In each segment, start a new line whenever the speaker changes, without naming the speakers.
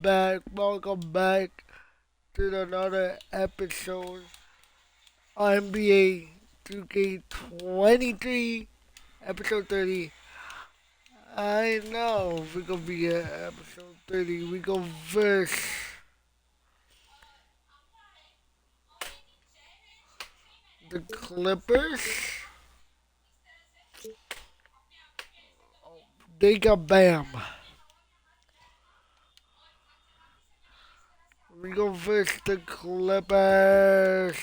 Welcome back to another episode of NBA 2k23, episode 30. I know we're gonna be at episode 30. We go verse the Clippers. They got Bam. We go verse the Clippers.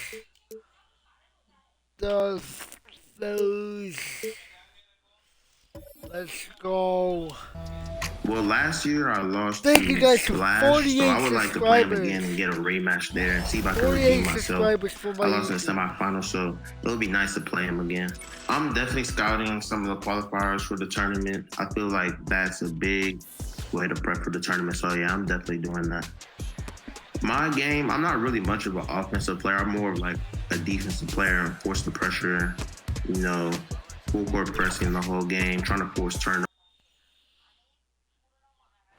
Those. Let's go.
Well, last year I lost
Thank
to
you guys for
Splash,
48
so I would like to play him
subscribers.
again and get a rematch there and see if I can
48
redeem myself.
subscribers for my
I lost in the
YouTube.
semifinals, so it would be nice to play him again. I'm definitely scouting some of the qualifiers for the tournament. I feel like that's a big way to prep for the tournament, so yeah, I'm definitely doing that. My game, I'm not really much of an offensive player. I'm more of like a defensive player and force the pressure, full court pressing the whole game, trying to force turnovers.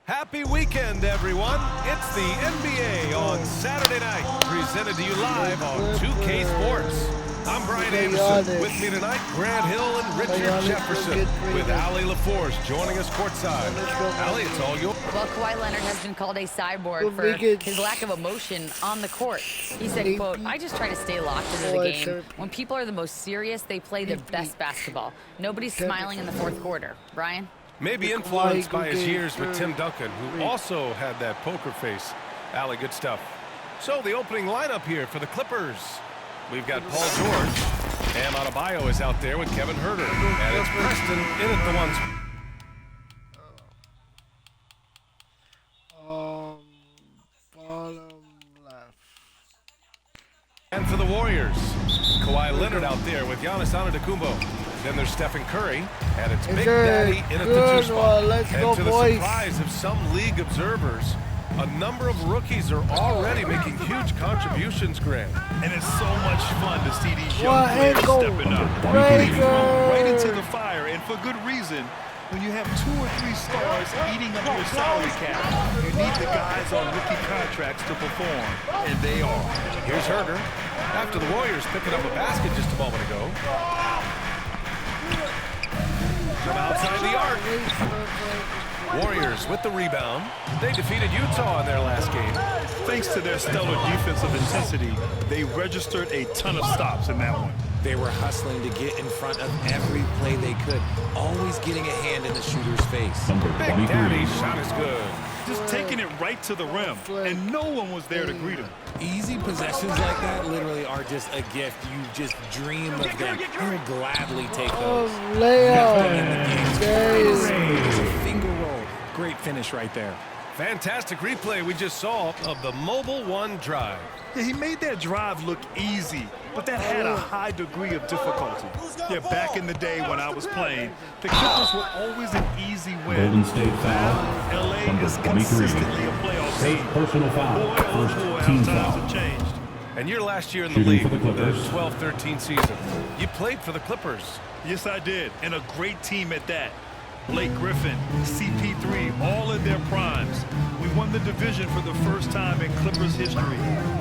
Happy weekend, everyone. It's the NBA on Saturday night, presented to you live on 2K Sports. I'm Brian Anderson. With me tonight, Grant Hill and Richard Jefferson, with Allie LaForce joining us courtside. Allie, it's all yours.
Well, Kawhi Leonard has been called a cyborg for his lack of emotion on the court. He said, quote, "I just try to stay locked into the game. When people are the most serious, they play their best basketball. Nobody's smiling in the fourth quarter." Brian?
Maybe influenced by his years with Tim Duncan, who also had that poker face. Allie, good stuff. So the opening lineup here for the Clippers. We've got Paul George. Bam Adebayo is out there with Kevin Huerter. And it's Preston in at the ones.
Bottom left.
And for the Warriors, Kawhi Leonard out there with Giannis Antetokounmpo. Then there's Stephen Curry, and it's Big Daddy in at the two spot.
Let's
and
go,
to the
boys.
surprise of some league observers, a number of rookies are already making huge contributions, Grant.
And it's so much fun to see these young players stepping up. Right into the fire, and for good reason. When you have 2 or 3 stars eating up your salary cap, you need the guys on rookie contracts to perform, and they are.
Here's Huerter. After the Warriors picking up a basket just a moment ago. From outside the arc. Warriors with the rebound. They defeated Utah in their last game.
Thanks to their stellar defensive intensity, they registered a ton of stops in that one.
They were hustling to get in front of every play they could, always getting a hand in the shooter's face.
Big Daddy's shot is good.
Just taking it right to the rim, and no one was there to greet him.
Easy possessions like that literally are just a gift. You just dream of them. You'll gladly take those. Finger roll. Great finish right there.
Fantastic replay we just saw of the Mobile One drive.
Yeah, he made that drive look easy, but that had a high degree of difficulty. Yeah, back in the day when I was playing, the Clippers were always an easy win.
Golden State foul.
LA
Number
is
23.
consistently a playoff team.
Personal foul.
Boy, oh
First
boy,
team
how times
foul.
have changed.
And your last year in the
Shooting
league,
for the Clippers.
12-13 season. You played for the Clippers.
Yes, I did, and a great team at that. Blake Griffin, CP3, all in their primes. We won the division for the first time in Clippers history.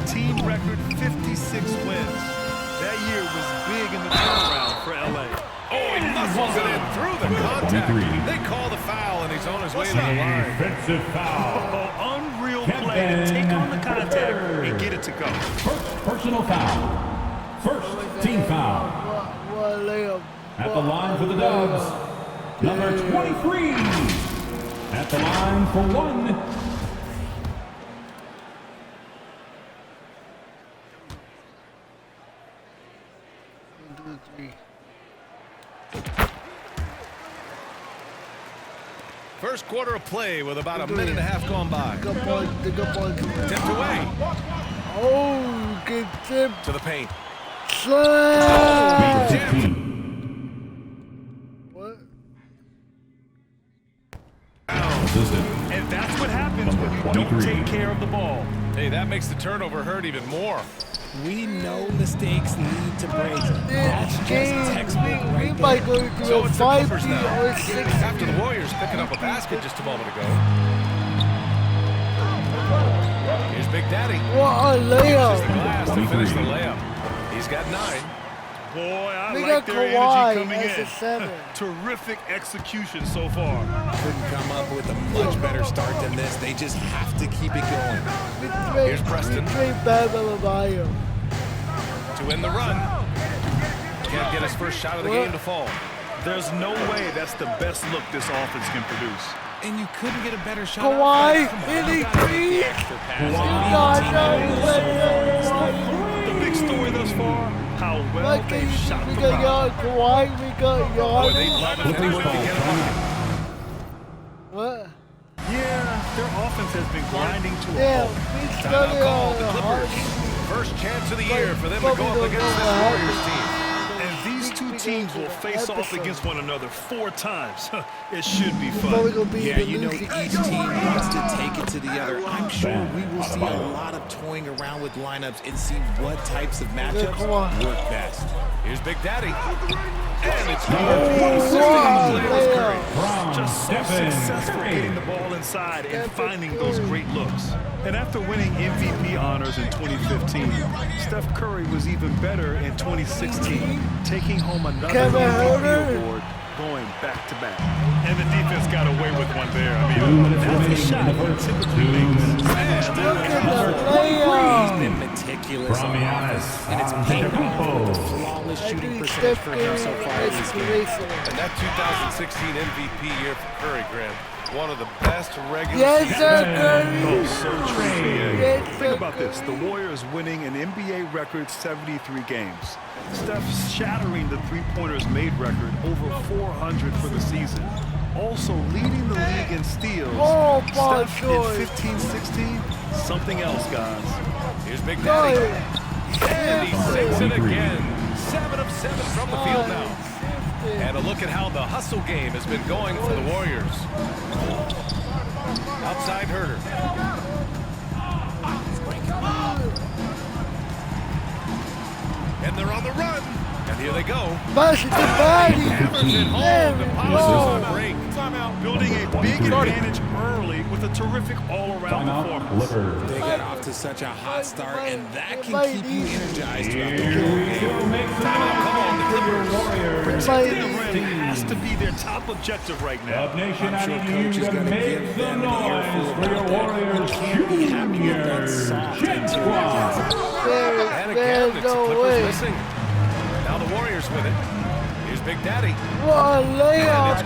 Team record 56 wins. That year was big in the turnaround for LA.
Oh, he muscles it in through the contact.
23.
They call the foul, and he's on his way to the line.
Defensive foul.
Oh, unreal play to take on the contact and get it to go.
First personal foul. First team foul. At the line for the Dubs. Number 23. At the line for 1.
First quarter of play with about a minute and a half gone by.
Good point.
Tipped away
Oh, good tip.
to the paint.
Slam.
Big tip.
What?
Assistant.
And that's what happens when you don't
23.
take care of the ball.
Hey, that makes the turnover hurt even more.
We know mistakes lead to breaks. That's just textbook
We
right
might
there.
go
So
to a
it's the
5
Clippers now.
or 6.
After the Warriors picking up a basket just a moment ago. Daddy.
What a
Uses the
layup.
glass to finish the layup. He's got 9.
Boy, I
We
like
got
their
Kawhi
energy coming
as a
in.
7.
Terrific execution so far.
Couldn't come up with a much better start than this. They just have to keep it going.
Here's Preston.
We trade Bam Adebayo.
To win the run. Can't get his first shot of the game to fall.
There's no way that's the best look this offense can produce.
And you couldn't get a better shot.
Kawhi,
Come on,
any
you gotta make the
three?
extra pass.
The big story thus far, how well
Like,
they've shot
we
the
got
rock.
Kawhi, we got
Boy, they
Giannis.
love it if they win to get a bucket.
What?
Yeah, their offense has been grinding to a
Yeah,
halt.
we
Timeout
started
call,
on
the
a
Clippers.
hard.
First chance of the year for them to go up against this Warriors team.
And these two teams will face off against one another 4 times. It should be
Before we
fun.
go be
Yeah,
the
you know
losing
each team wants to take it to the other. I'm sure we will see a lot of toying around with lineups and see what types of matchups
come on.
work best.
Here's Big Daddy. And it's
Wow,
Curry.
From
Just so
Stephen
successful
Curry.
getting the ball inside and
Stephen
finding those
Curry.
great looks. And after winning MVP honors in 2015, Steph Curry was even better in 2016, taking home another
Kevin
MVP
Herter.
award, going back-to-back. And the defense got away with one there. I mean, that's a shot you typically make.
Look at the
He's
layup.
been meticulous
From
on offense,
Giannis
and it's
on
paid off
Antetokounmpo.
with a flawless
I
shooting
think
percentage
Steph
for him so far in
Curry
this
is
game.
racing.
And that 2016 MVP year for Curry, Grant, one of the best regular
Yes,
season.
sir,
Oh,
Curry.
so true.
Yes, sir,
Think about this. The
Curry.
Warriors winning an NBA record 73 games. Steph shattering the three-pointers made record over 400 for the season. Also leading the league in steals.
Oh, Paul
Steph
George.
in 15-16, something else, guys.
Here's Big
Go
Daddy.
ahead.
And he sinks it again. 7 of 7 from the field now. And a look at how the hustle game has been going for the Warriors. Outside Herter. And they're on the run. And here they go.
Bash it to Batty.
Hammers it home.
There
The
we
Pirates
go.
on a break. Timeout.
Building a big advantage early with a terrific all-around
Timeout,
performance.
Clippers.
They get off to such a hot start, and that can
might
keep you
easy.
energized throughout the
Here
whole
we
game.
go, make the
Come on, the Clippers.
Warriors.
Protecting the
Might
rim has to be their top objective right now.
Up Nation,
I'm sure
I need
coach
you
is
to
going to
make
give
the
them an earful
noise for your
about that.
Warriors
You can't be happy with that
Junior
soft
Jet
interior
Squad.
There,
And again,
there's
it's the
no
Clippers
way.
missing. Now the Warriors with it. Here's Big Daddy.
What a layup.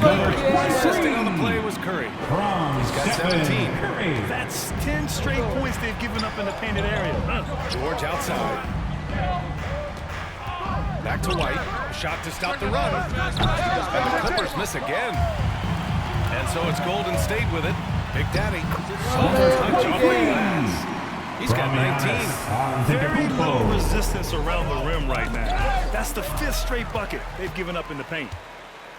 Assisting on the play was Curry.
From
He's got
Stephen
17.
Curry.
That's 10 straight points they've given up in the painted area.
George outside. Back to White. A shot to stop the run. And the Clippers miss again. And so it's Golden State with it. Big Daddy. Soft touch off the glass. He's got 19.
Very little resistance around the rim right now. That's the 5th straight bucket they've given up in the paint.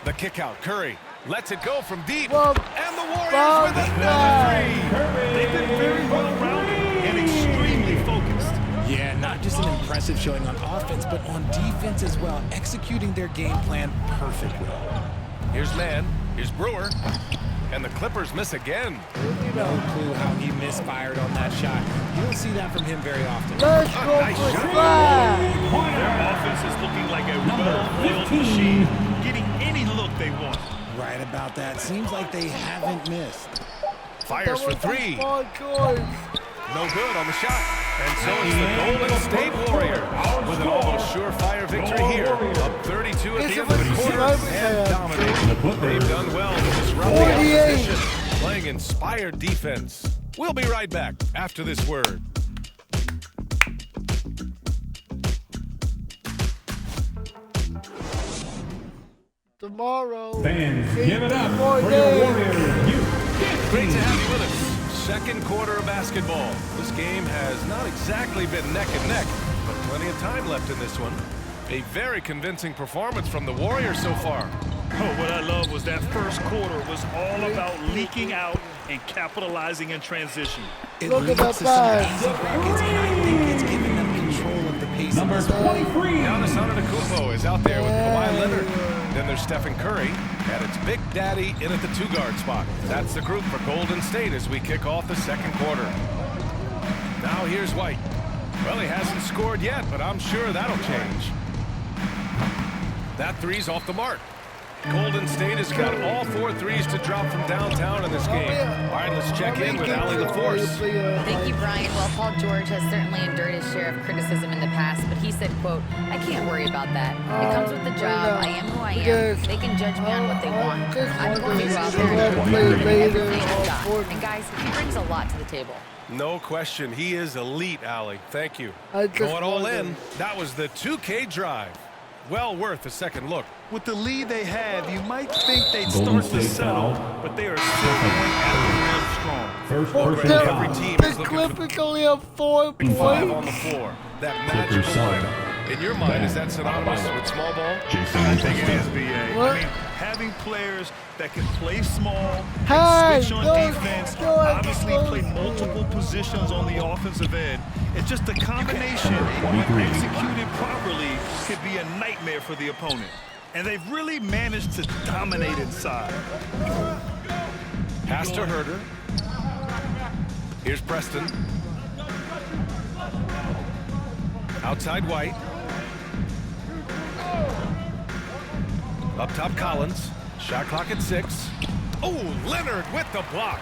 The kick out. Curry lets it go from deep.
Well,
And the Warriors
well
with
done.
another 3.
They've been very well-rounded and extremely focused.
Yeah, not just an impressive showing on offense, but on defense as well, executing their game plan perfectly.
Here's Mann. Here's Brewer. And the Clippers miss again.
No clue how he misfired on that shot. You don't see that from him very often.
Let's go
Nice
for
shot.
five.
Their offense is looking like a well-oiled machine, getting any look they want.
Right about that. Seems like they haven't missed.
Fires for 3.
Paul George.
No good on the shot. And so it's the Golden State Warriors with an almost surefire victory here. Up 32 at the end of the quarter and dominating. They've done well to disrupt the
48.
opposition, playing inspired defense. We'll be right back after this word.
Tomorrow.
Fans, give it up
more
for your
days.
Warriors.
Great to have you with us. Second quarter of basketball. This game has not exactly been neck and neck, but plenty of time left in this one. A very convincing performance from the Warriors so far.
Oh, what I love was that first quarter was all about leaking out and capitalizing in transition.
It
Look at
leads
that
to some
pass.
easy buckets, and I think it's given them control of the pace.
Number
of this game.
23.
Giannis Antetokounmpo is out there with Kawhi Leonard. Then there's Stephen Curry, and it's Big Daddy in at the 2-guard spot. That's the group for Golden State as we kick off the second quarter. Now Now here's White. Well, he hasn't scored yet, but I'm sure that'll change. That three's off the mark. Golden State has got all 4 threes to drop from downtown in this game. All right, let's check in with Allie LaForce.
Thank you, Brian. Well, Paul George has certainly endured his share of criticism in the past, but he said, quote, I can't worry about that. It comes with the job. I am who I am. They can judge me on what they want. I'm going to go out there and play everything I've got. And guys, he brings a lot to the table.
No question. He is elite, Allie. Thank you. Going all in. That was the 2K drive. Well worth a second look.
With the lead they have, you might think they'd start to settle, but they are still going at the rim strong.
First person
Every
foul.
team
The
is looking for
Clippers only have 4
5 on
points.
the floor. That magical lineup. In your mind, is that synonymous with small ball?
I think it is, BA.
What?
I mean, having players that can play small,
Hey,
switch on defense, obviously play multiple positions on the offensive end. It's just a combination, when executed properly, could be a nightmare for the opponent. And they've really managed to dominate inside.
Pass to Herter. Here's Preston. Outside White. Up top Collins. Shot clock at 6. Oh, Leonard with the block.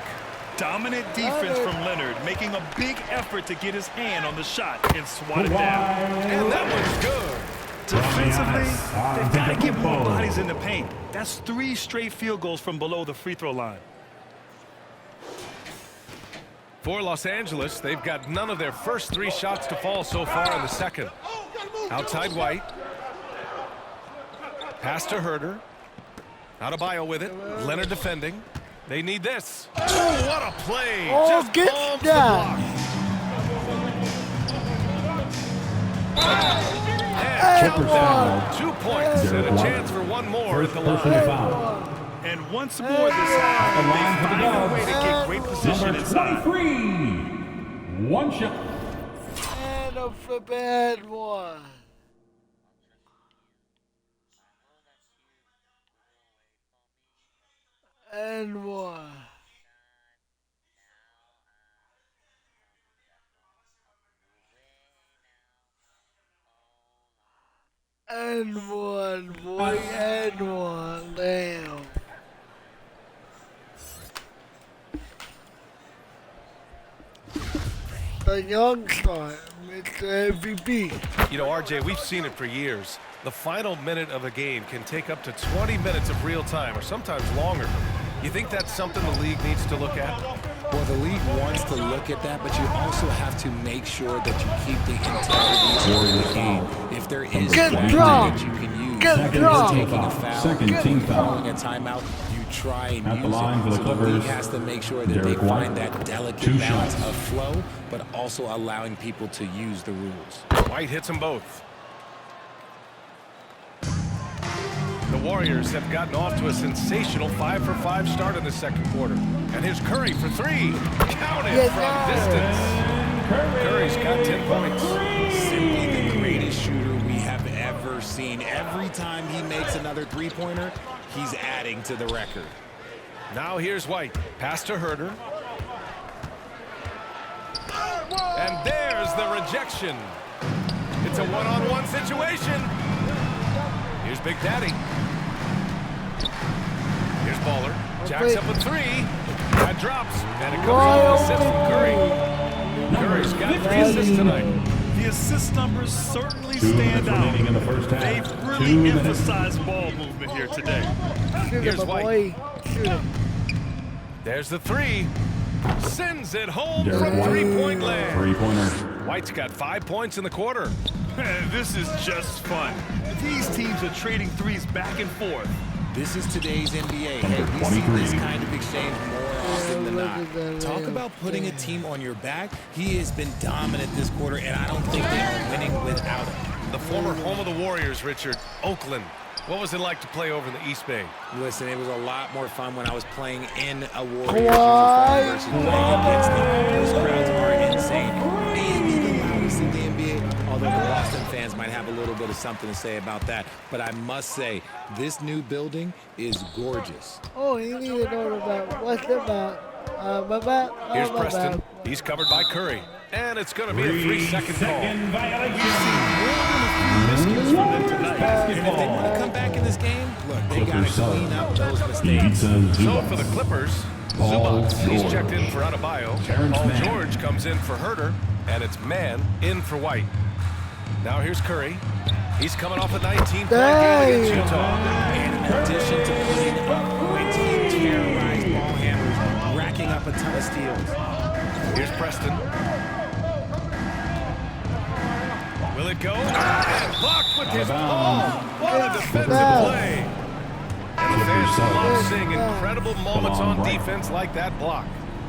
Dominant defense from Leonard, making a big effort to get his hand on the shot and swat it down.
And that one's good.
Defensively, they've got to get more bodies in the paint. That's 3 straight field goals from below the free throw line.
For Los Angeles, they've got none of their first 3 shots to fall so far in the second. Outside White. Pass to Herter. Adebayo with it. Leonard defending. They need this. Oh, what a play.
Oh,
Just
get
palms the
that.
block. And down. 2 points and a chance for one more at the line.
And once more this half, they find a way to get great position inside.
23. One shot.
And a bad one. And one. And one, boy, and one, damn. The young star, Mr. MVP.
You know, RJ, we've seen it for years. The final minute of a game can take up to 20 minutes of real time, or sometimes longer. You think that's something the league needs to look at?
Well, the league wants to look at that, but you also have to make sure that you keep the integrity of the game. If there is one thing that you can use, taking a foul,
Second team foul.
calling a timeout, you try and
At
use
the line
it.
for the
So the league
Clippers,
has to make sure that
Derek
they
White.
find that delicate
2
balance
shots.
of flow, but also allowing people to use the rules.
White hits them both. The Warriors have gotten off to a sensational 5-for-5 start in the second quarter. And here's Curry for 3. Counted from distance. Curry's got 10 points.
Simply the greatest shooter we have ever seen. Every time he makes another three-pointer, he's adding to the record.
Now here's White. Pass to Herter. And there's the rejection. It's a one-on-one situation. Here's Big Daddy. Here's Baller. Jacks up a 3. That drops. And it comes off the assist from Curry. Curry's got 3 assists tonight.
The assist numbers certainly
2
stand
minutes
out.
remaining in the first half.
They've
2
really
minutes.
emphasized ball movement here today.
Shoot
Here's
him,
White.
boy. Shoot him.
There's the 3. Sends it home
Derek
from
White.
3-point land.
3-pointer.
White's got 5 points in the quarter.
This is just fun. These teams are trading threes back and forth.
This is today's NBA. Hey, we see
23.
this kind of exchange more often than
look at that
not. Talk
man.
about putting a team on your back. He has been dominant this quarter, and I don't think they are winning without him.
The former home of the Warriors, Richard, Oakland. What was it like to play over in the East Bay?
Listen, it was a lot more fun when I was playing in a Warriors uniform versus playing against them. Those crowds are insane. Maybe the loudest in the NBA, although the Boston fans might have a little bit of something to say about that. But I must say, this new building is gorgeous.
Oh, you need to know about what's about
Here's Preston. He's covered by Curry. And it's going to be a 3-second call.
Miscues from them tonight.
And if they want to come back in this game, look, they got to clean up those mistakes.
So for the Clippers, Zubac, he's checked in for Adebayo. Paul George comes in for Herter. And it's Mann in for White. Now here's Curry. He's coming off a 19-point game against Utah.
And in addition to putting up points, he terrorized ball handlers, racking up a ton of steals.
Here's Preston. Will it go? And blocked with his palm. What a defensive play. And fans love seeing incredible moments on defense like that block.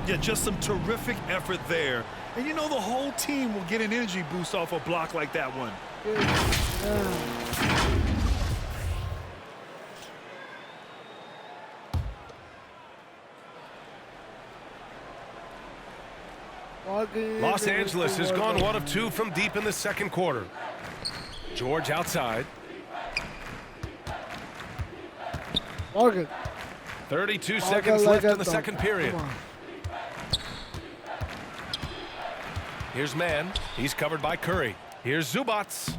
Yeah, just some terrific effort there. And you know the whole team will get an energy boost off a block like that one.
Los Angeles has gone 1 of 2 from deep in the second quarter. George outside. 32 seconds left in the second period. Here's Mann. He's covered by Curry. Here's Zubac.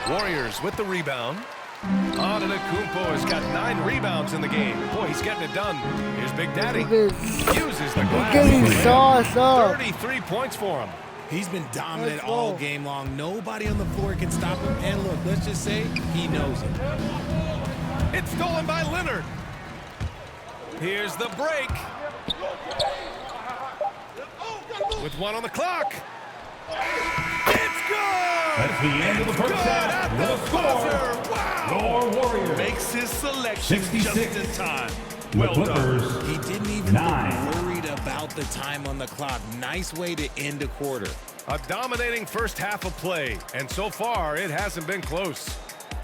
Warriors with the rebound. Antetokounmpo has got 9 rebounds in the game. Boy, he's getting it done. Here's Big Daddy. Uses the glass. 33 points for him.
He's been dominant all game long. Nobody on the floor can stop him. And look, let's just say he knows it.
It's stolen by Leonard. Here's the break. With 1 on the clock. It's good!
That's the end of the first half. The score.
Wow!
Your Warriors.
Makes his selection
66.
just in time.
The
Well done.
Clippers.
He didn't even
9.
look worried about the time on the clock. Nice way to end a quarter.
A dominating first half of play, and so far it hasn't been close.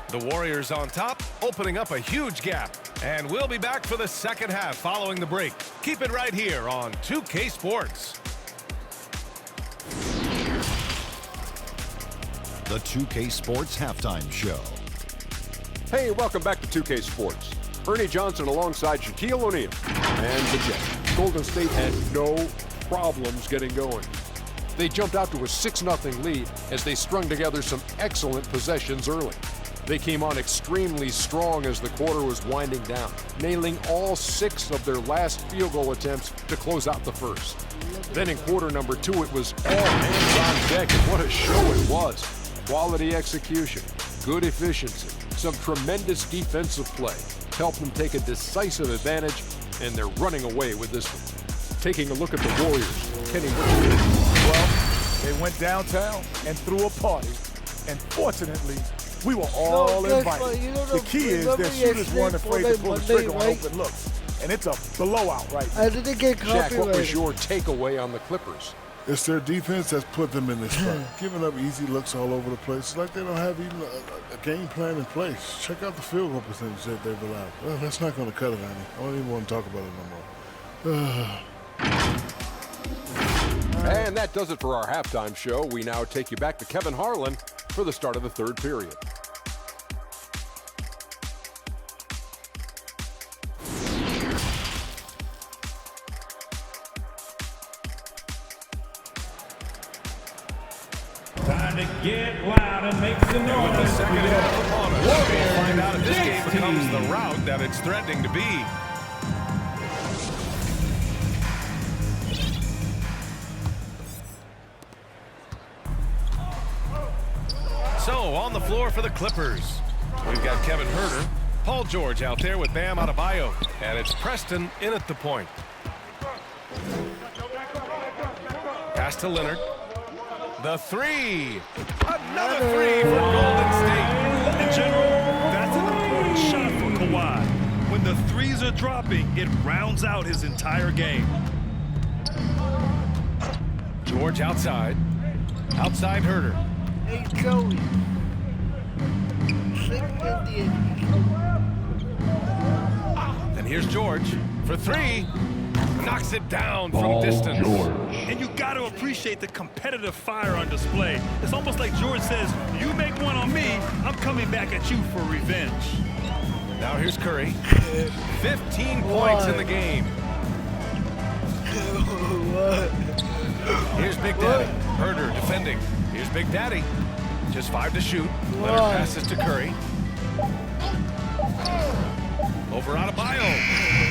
The Warriors on top, opening up a huge gap. And we'll be back for the second half following the break. Keep it right here on 2K Sports.
The 2K Sports Halftime Show.
Hey, welcome back to 2K Sports. Ernie Johnson alongside Shaquille O'Neal and the Jets. Golden State had no problems getting going. They jumped out to a 6-0 lead as they strung together some excellent possessions early. They came on extremely strong as the quarter was winding down, nailing all 6 of their last field goal attempts to close out the first. Then in quarter number 2, it was all hands on deck, and what a show it was. Quality execution, good efficiency, some tremendous defensive play helped them take a decisive advantage, and they're running away with this one. Taking a look at the Warriors. Kenny, what you think?
Well, they went downtown and threw a party, and fortunately, we were all invited. The key is that shooters weren't afraid to pull the trigger on open looks, and it's a blowout right now.
I didn't get
Shaq, what was
copyrighted.
your takeaway on the Clippers?
It's their defense that's put them in this spot. Giving up easy looks all over the place. It's like they don't have even a game plan in place. Check out the field goal percentage that they've allowed. Well, that's not going to cut it, Annie. I don't even want to talk about it no more.
And that does it for our halftime show. We now take you back to Kevin Harlan for the start of the third period.
Time to get loud and make some noise.
With the second half upon us, we'll find out if this game becomes the route that it's threatening to be. So, on the floor for the Clippers, we've got Kevin Herter, Paul George out there with Bam Adebayo, and it's Preston in at the point. Pass to Leonard. The 3. Another 3 for Golden State.
In general, that's an important shot for Kawhi. When the threes are dropping, it rounds out his entire game.
George outside. Outside Herter.
Hey, Joey.
And here's George for 3. Knocks it down from distance.
And you got to appreciate the competitive fire on display. It's almost like George says, you make one on me, I'm coming back at you for revenge.
Now here's Curry. 15 points in the game. Here's Big Daddy. Herder defending. Here's Big Daddy. Just 5 to shoot. Leonard passes to Curry. Over Adebayo.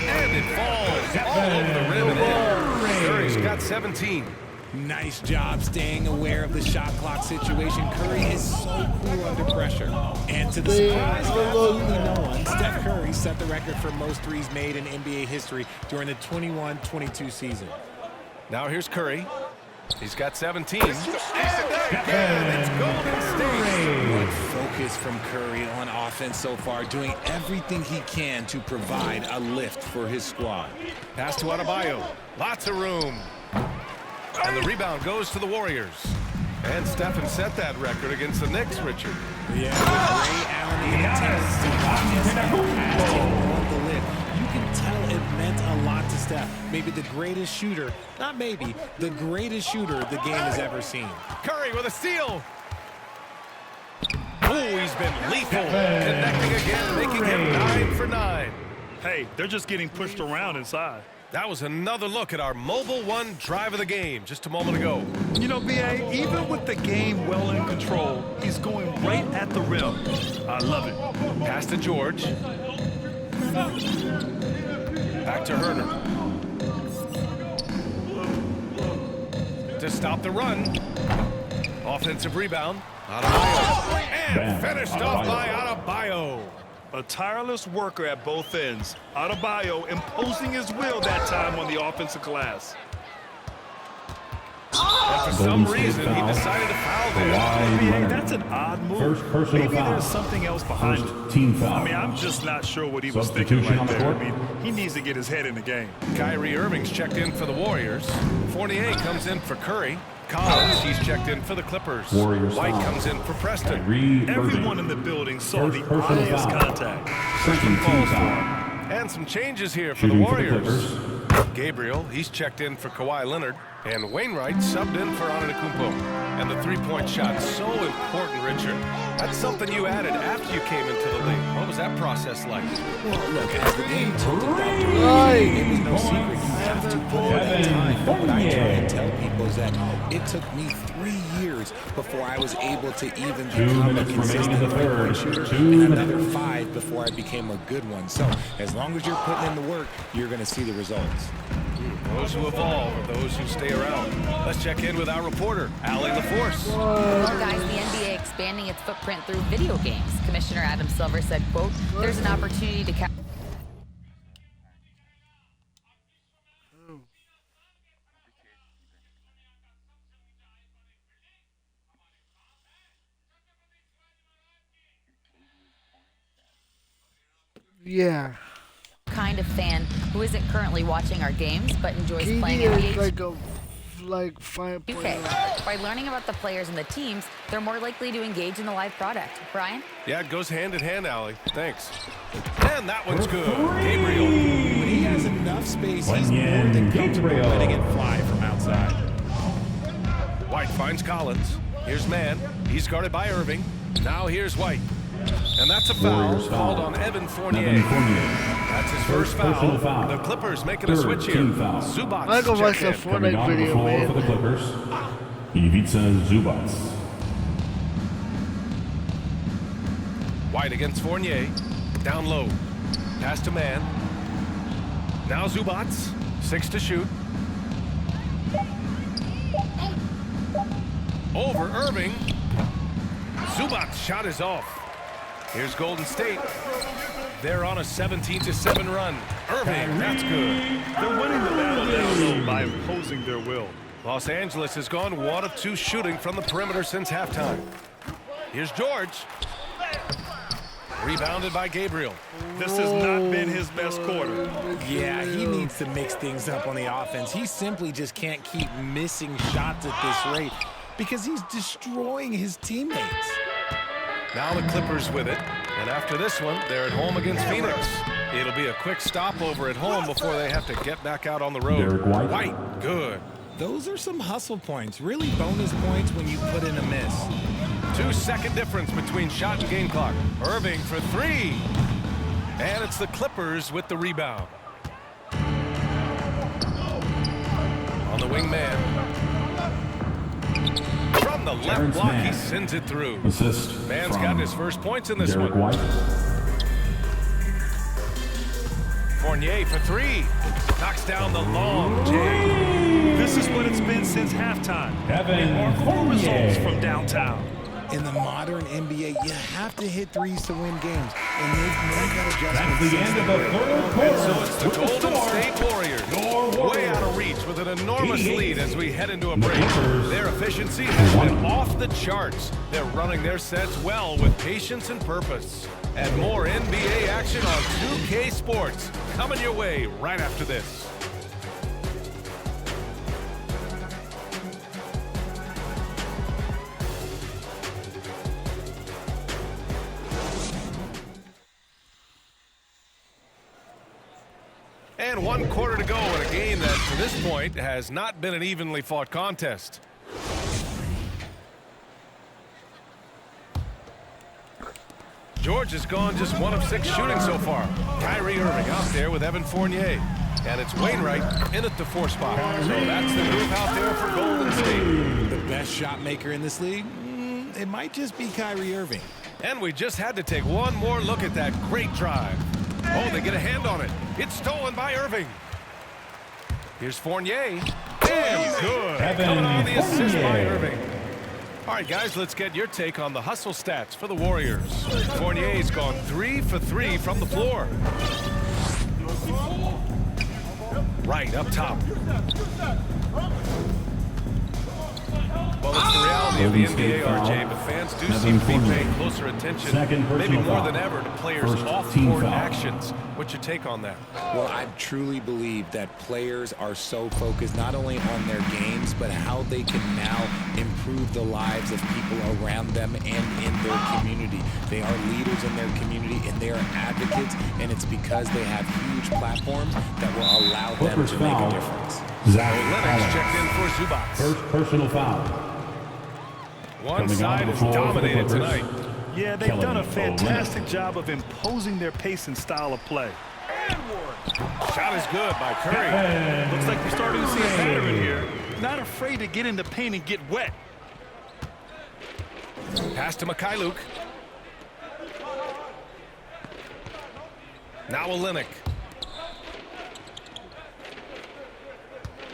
And it falls all over the rim and in. Curry's got 17.
Nice job staying aware of the shot clock situation. Curry is so cool under pressure. And to the surprise of absolutely no one, Steph Curry set the record for most threes made in NBA history during the 21-22 season.
Now here's Curry. He's got 17. And it's Golden State.
What focus from Curry on offense so far, doing everything he can to provide a lift for his squad.
Pass to Adebayo. Lots of room. And the rebound goes to the Warriors. And Stephen set that record against the Knicks, Richard.
Yeah, with Ray Allen in attendance to watch Steph on the lid. You can tell it meant a lot to Steph. Maybe the greatest shooter, not maybe, the greatest shooter the game has ever seen.
Curry with a steal. Oh, he's been lethal. Connecting again, making him 9 for 9.
Hey, they're just getting pushed around inside.
That was another look at our Mobile One drive of the game just a moment ago.
You know, B.A., even with the game well in control, he's going right at the rim. I love it.
Pass to George. Back to Herder. To stop the run. Offensive rebound. Adebayo. And finished off by Adebayo.
A tireless worker at both ends. Adebayo imposing his will that time on the offensive glass.
And for some reason, he decided to foul there.
That's an odd move.
First personal
Maybe
foul.
there's something else behind it.
Team foul.
I mean, I'm just not sure what he was thinking right there. I mean, he needs to get his head in the game.
Kyrie Irving's checked in for the Warriors. Fournier comes in for Curry. Collins, he's checked in for the Clippers.
Warriors
White
foul.
comes in for Preston.
Everyone in the building saw
First
the
personal
obvious
foul.
contact.
Second team foul.
And some changes here for
Shooting
the
for the
Warriors.
Clippers.
Gabriel, he's checked in for Kawhi Leonard. And Wainwright subbed in for Antetokounmpo. And the three-point shot, so important, Richard. That's something you added after you came into the league. What was that process like?
Well, look, as the game tilted that direction, it was no secret. You have to put in that time. But what I try and tell people is that it took me 3 years before I was able to even become a consistent three-point shooter, and another 5 before I became a good one. So as long as you're putting in the work, you're going to see the results.
Those who evolve are those who stay around. Let's check in with our reporter, Allie LaForce.
Well, guys, the NBA expanding its footprint through video games. Commissioner Adam Silver said, quote, there's an opportunity to
Yeah.
kind of fan who isn't currently watching our games but enjoys playing NBA.
Like 5.0.
2K. By learning about the players and the teams, they're more likely to engage in the live product. Brian?
Yeah, it goes hand in hand, Allie. Thanks. And that one's good. Gabriel.
When he has enough space, he's more than comfortable letting it fly from outside.
White finds Collins. Here's Mann. He's guarded by Irving. Now here's White. And that's a foul called on Evan Fournier. That's his first foul. The Clippers making a switch here. Zubac check in.
Coming on the floor for the Clippers, Ivica Zubac.
White against Fournier. Down low. Pass to Mann. Now Zubac. 6 to shoot. Over Irving. Zubac's shot is off. Here's Golden State. They're on a 17-7 run. Irving, that's good.
They're winning the battle down low by imposing their will.
Los Angeles has gone 1 of 2 shooting from the perimeter since halftime. Here's George. Rebounded by Gabriel.
This has not been his best quarter.
Yeah, he needs to mix things up on the offense. He simply just can't keep missing shots at this rate because he's destroying his teammates.
Now the Clippers with it. And after this one, they're at home against Phoenix. It'll be a quick stopover at home before they have to get back out on the road. White, good.
Those are some hustle points, really bonus points when you put in a miss.
2-second difference between shot and game clock. Irving for 3. And it's the Clippers with the rebound. the wingman. From the left block, he sends it through.
Assist.
Man's gotten his first points in this
Derek
one.
White.
Fournier for three. Knocks down the long J.
This is what it's been since halftime.
Kevin
Remarkable results from downtown.
In the modern NBA, you have to hit threes to win games, and they've made that adjustment.
That's the end of the third quarter.
So it's the Golden State Warriors, way out of reach with an enormous lead as we head into a break. Their efficiency has been off the charts. They're running their sets well with patience and purpose. And more NBA action on 2K Sports coming your way right after this. And 1 quarter to go in a game that, to this point, has not been an evenly fought contest. George has gone just 1 of 6 shooting so far. Kyrie Irving out there with Evan Fournier. And it's Wainwright in at the 4 spot. So that's the move out there for Golden State.
The best shot maker in this league? It might just be Kyrie Irving.
And we just had to take one more look at that great drive. Oh, they get a hand on it. It's stolen by Irving. Here's Fournier. Damn good. Coming on the assist by Irving. All right, guys, let's get your take on the hustle stats for the Warriors. Fournier's gone 3 for 3 from the floor. Right up top. Well, it's the reality of the NBA, RJ, but fans do seem to be paying closer attention, maybe more than ever, to players' off-court actions. What's your take on that?
Well, I truly believe that players are so focused not only on their games, but how they can now improve the lives of people around them and in their community. They are leaders in their community, and they are advocates, and it's because they have huge platforms that will allow them to make a difference.
Lennox checked in for Zubac.
First personal foul.
One side is dominated tonight.
Yeah, they've done a fantastic job of imposing their pace and style of play.
Shot is good by Curry.
Looks like we're starting to see a pattern here. Not afraid to get in the paint and get wet.
Pass to Mikhailuk. Now Olynyk.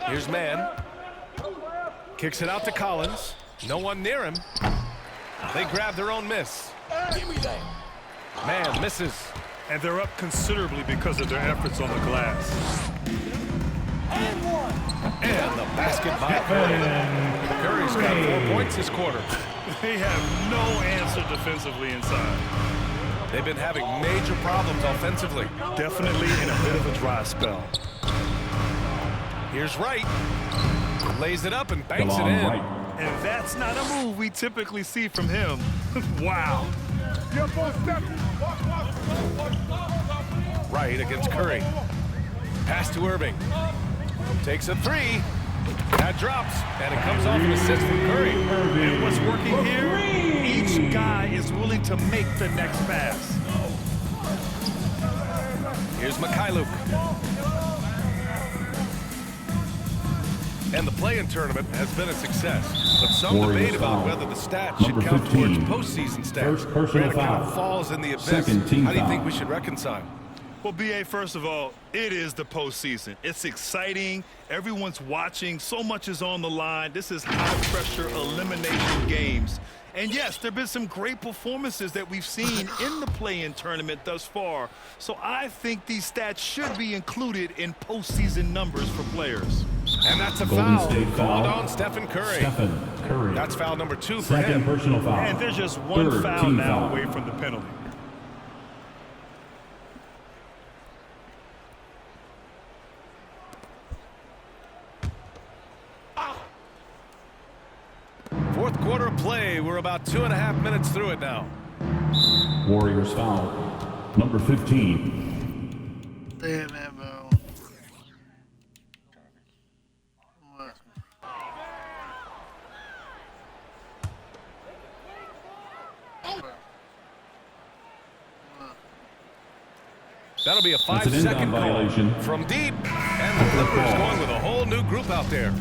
Here's Mann. Kicks it out to Collins. No one near him. They grab their own miss. Man misses.
And they're up considerably because of their efforts on the glass.
And the basket by Curry. Curry's got 4 points this quarter.
They have no answer defensively inside.
They've been having major problems offensively.
Definitely in a bit of a dry spell.
Here's Wright. Lays it up and banks it in.
Right.
And that's not a move we typically see from him. Wow.
Wright against Curry. Pass to Irving. Takes a 3. That drops, and it comes off an assist from Curry.
And what's working here? Each guy is willing to make the next pass.
Here's Mikhailuk. And the play-in tournament has been a success, but some debate about whether the stats should count towards postseason stats. It kind of falls in the abyss. How do you think we should reconcile?
Well, B.A., first of all, it is the postseason. It's exciting. Everyone's watching. So much is on the line. This is high-pressure elimination games. And, yes, there have been some great performances that we've seen in the play-in tournament thus far. So I think these stats should be included in postseason numbers for players.
And that's a foul called on Stephen Curry. That's foul number 2 for him.
Personal foul.
And there's just one foul now away from the penalty.
Fourth quarter of play. We're about 2.5 minutes through it now.
Warriors foul. Number 15.
Damn it, bro. What?
That'll be a 5-second call
violation
from deep. And the Clippers going with a whole new group out there.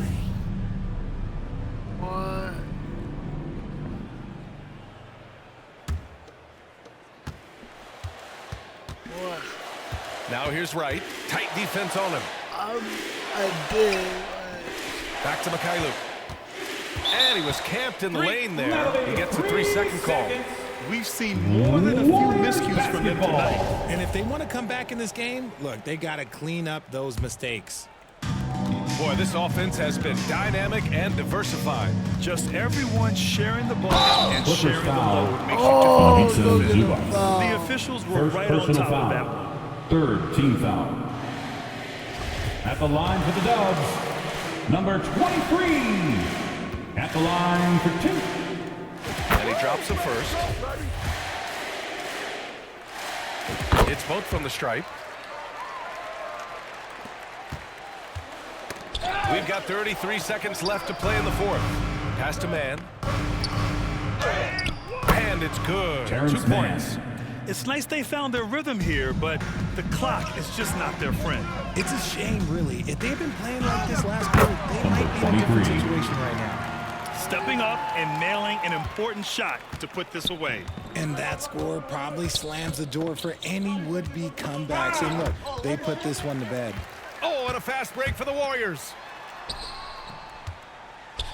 Now here's Wright. Tight defense on him.
I did.
Back to Mikhailuk. And he was camped in the lane there. He gets a 3-second call.
We've seen more than a few miscues from them tonight.
And if they want to come back in this game, look, they got to clean up those mistakes.
Boy, this offense has been dynamic and diversified.
Just everyone sharing the ball and sharing the load makes you defend. The officials were right on top of that one.
Third team foul. At the line for the Dubs, number 23. At the line for 2.
And he drops the first. It's both from the stripe. We've got 33 seconds left to play in the fourth. Pass to man. And it's good. 2 points.
It's nice they found their rhythm here, but the clock is just not their friend.
It's a shame, really. If they've been playing like this last quarter, they might be in a different situation right now.
Stepping up and nailing an important shot to put this away.
And that score probably slams the door for any would-be comebacks. And look, they put this one to bed.
Oh, and a fast break for the Warriors.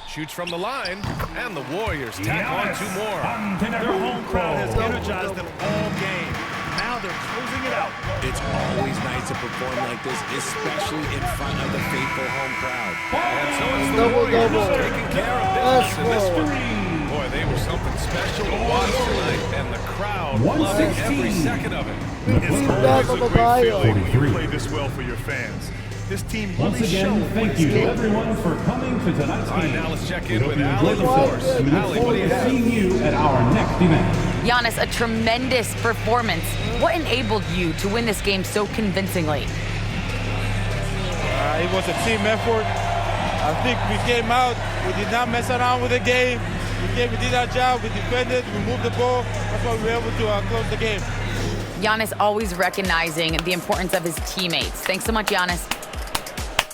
Shoots from the line, and the Warriors tack on 2 more.
Their home crowd has energized them all game. Now they're closing it out.
It's always nice to perform like this, especially in front of the faithful home crowd.
And so it's the Warriors taking care of business in this one. Boy, they were something special to watch tonight, and the crowd loving every second of it.
It's always a great feeling when you play this well for your fans. This team really
Once again, thank you to everyone for coming to tonight's game.
All right, now let's check in with Allie LaForce. Allie, what do you have?
Seeing you at our next event.
Giannis, a tremendous performance. What enabled you to win this game so convincingly?
It was a team effort. I think we came out, we did not mess around with the game. We did our job, we defended, we moved the ball. That's why we were able to close the game.
Giannis always recognizing the importance of his teammates. Thanks so much, Giannis.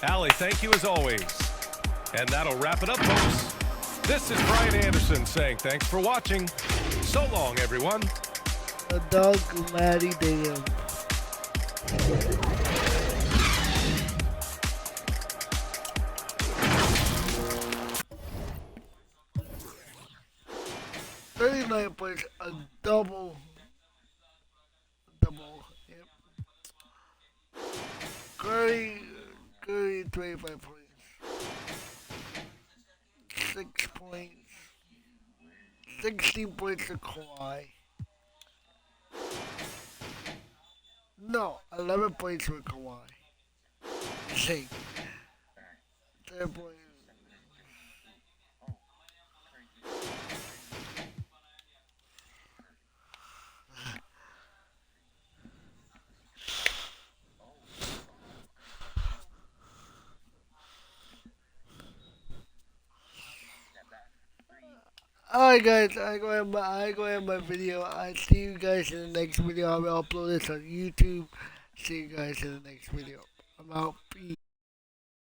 Allie, thank you as always. And that'll wrap it up, folks. This is Brian Anderson saying thanks for watching. So long, everyone.
A dog, Maddie Dam. Points, a double. Yep. Curry, 25 points. 6 points. 16 points to Kawhi. No, 11 points for Kawhi. See. 10 points. Alright guys, I go ahead my video. I see you guys in the next video. I will upload this on YouTube. See you guys in the next video. I'm out. Peace.